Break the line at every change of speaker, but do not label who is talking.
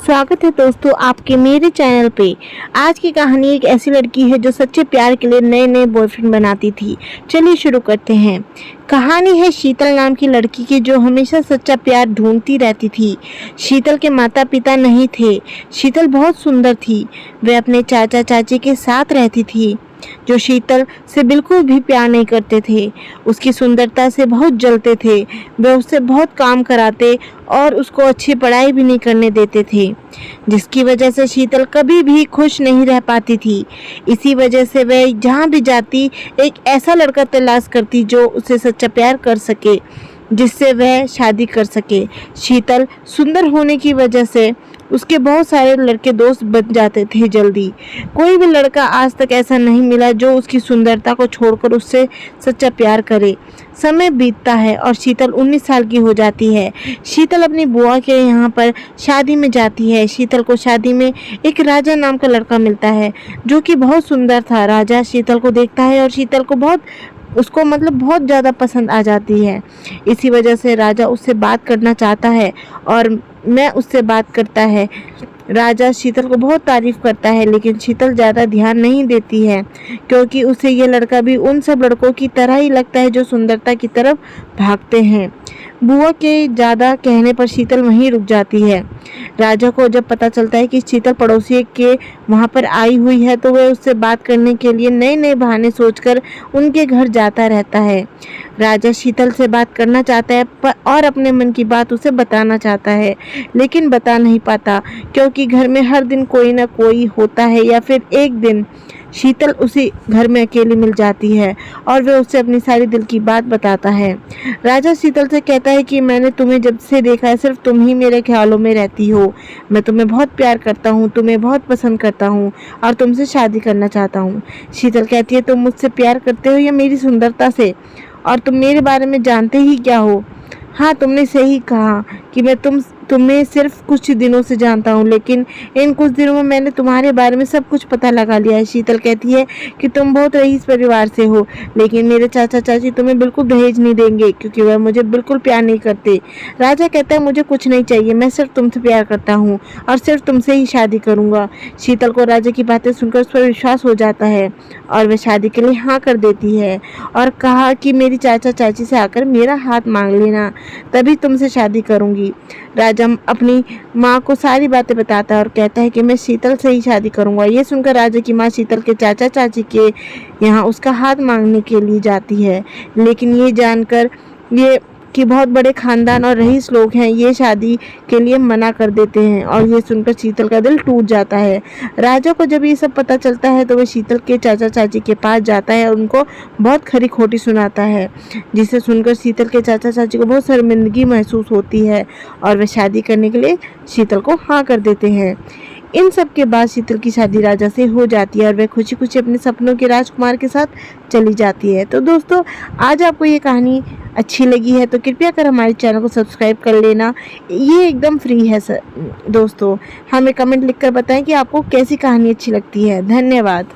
स्वागत है दोस्तों आपके मेरे चैनल पे। आज की कहानी एक ऐसी लड़की है जो सच्चे प्यार के लिए नए नए बॉयफ्रेंड बनाती थी। चलिए शुरू करते हैं। कहानी है शीतल नाम की लड़की की जो हमेशा सच्चा प्यार ढूंढती रहती थी। शीतल के माता पिता नहीं थे। शीतल बहुत सुंदर थी। वे अपने चाचा चाची के साथ रहती थी जो शीतल से बिल्कुल भी प्यार नहीं करते थे। उसकी सुंदरता से बहुत जलते थे। वे उससे बहुत काम कराते और उसको अच्छी पढ़ाई भी नहीं करने देते थे, जिसकी वजह से शीतल कभी भी खुश नहीं रह पाती थी। इसी वजह से वह जहाँ भी जाती एक ऐसा लड़का तलाश करती जो उसे सच्चा प्यार कर सके, जिससे वह शादी कर सके। शीतल सुंदर होने की वजह से उसके बहुत सारे लड़के दोस्त बन जाते थे जल्दी। कोई भी लड़का आज तक ऐसा नहीं मिला जो उसकी सुंदरता को छोड़कर उससे सच्चा प्यार करे। समय बीतता है और शीतल 19 साल की हो जाती है। शीतल अपनी बुआ के यहाँ पर शादी में जाती है। शीतल को शादी में एक राजा नाम का लड़का मिलता है जो कि बहुत सुंदर था। राजा शीतल को देखता है और शीतल को बहुत ज़्यादा पसंद आ जाती है। इसी वजह से राजा उससे बात करना चाहता है और मैं उससे बात करता है। राजा शीतल को बहुत तारीफ करता है, लेकिन शीतल ज़्यादा ध्यान नहीं देती है क्योंकि उसे ये लड़का भी उन सब लड़कों की तरह ही लगता है जो सुंदरता की तरफ भागते हैं। बुआ के ज़्यादा कहने पर शीतल वहीं रुक जाती है। राजा को जब पता चलता है कि शीतल पड़ोसी के वहाँ पर आई हुई है तो वह उससे बात करने के लिए नए नए बहाने सोचकर उनके घर जाता रहता है। राजा शीतल से बात करना चाहता है और अपने मन की बात उसे बताना चाहता है, लेकिन बता नहीं पाता क्योंकि घर में हर दिन कोई ना कोई होता है। या फिर एक दिन शीतल उसी घर में अकेली मिल जाती है और वह उससे अपनी सारी दिल की बात बताता है। राजा शीतल से कहता है कि मैंने तुम्हें जब से देखा है सिर्फ तुम ही मेरे ख्यालों में रहती हो। मैं तुम्हें बहुत प्यार करता हूँ, तुम्हें बहुत पसंद करता हूँ और तुमसे शादी करना चाहता हूँ। शीतल कहती है तुम मुझसे प्यार करते हो या मेरी सुंदरता से, और तुम मेरे बारे में जानते ही क्या हो। हाँ, तुमने सही कहा कि मैं तुम्हें सिर्फ कुछ दिनों से जानता हूँ, लेकिन इन कुछ दिनों में मैंने तुम्हारे बारे में सब कुछ पता लगा लिया है। शीतल कहती है कि तुम बहुत रईस परिवार से हो, लेकिन मेरे चाचा चाची तुम्हें बिल्कुल दहेज नहीं देंगे क्योंकि वह मुझे बिल्कुल प्यार नहीं करते। राजा कहता है मुझे कुछ नहीं चाहिए, मैं सिर्फ तुमसे प्यार करता हूँ और सिर्फ तुमसे ही शादी करूँगा। शीतल को राजा की बातें सुनकर उस पर विश्वास हो जाता है और वह शादी के लिए हाँ कर देती है और कहा कि मेरी चाचा चाची से आकर मेरा हाथ मांग लेना, तभी तुमसे शादी करूँगी। राजा अपनी माँ को सारी बातें बताता है और कहता है कि मैं शीतल से ही शादी करूंगा। ये सुनकर राजा की माँ शीतल के चाचा चाची के यहाँ उसका हाथ मांगने के लिए जाती है, लेकिन ये जानकर कि बहुत बड़े खानदान और रईस लोग हैं, ये शादी के लिए मना कर देते हैं और ये सुनकर शीतल का दिल टूट जाता है। राजा को जब ये सब पता चलता है तो वह शीतल के चाचा चाची के पास जाता है और उनको बहुत खरी खोटी सुनाता है, जिसे सुनकर शीतल के चाचा चाची को बहुत शर्मिंदगी महसूस होती है और वे शादी करने के लिए शीतल को हाँ कर देते हैं। इन सब के बाद शीतल की शादी राजा से हो जाती है और वह खुशी खुशी अपने सपनों के राजकुमार के साथ चली जाती है। तो दोस्तों, आज आपको ये कहानी अच्छी लगी है तो कृपया कर हमारे चैनल को सब्सक्राइब कर लेना। ये एकदम फ्री है दोस्तों। हमें कमेंट लिखकर बताएं कि आपको कैसी कहानी अच्छी लगती है। धन्यवाद।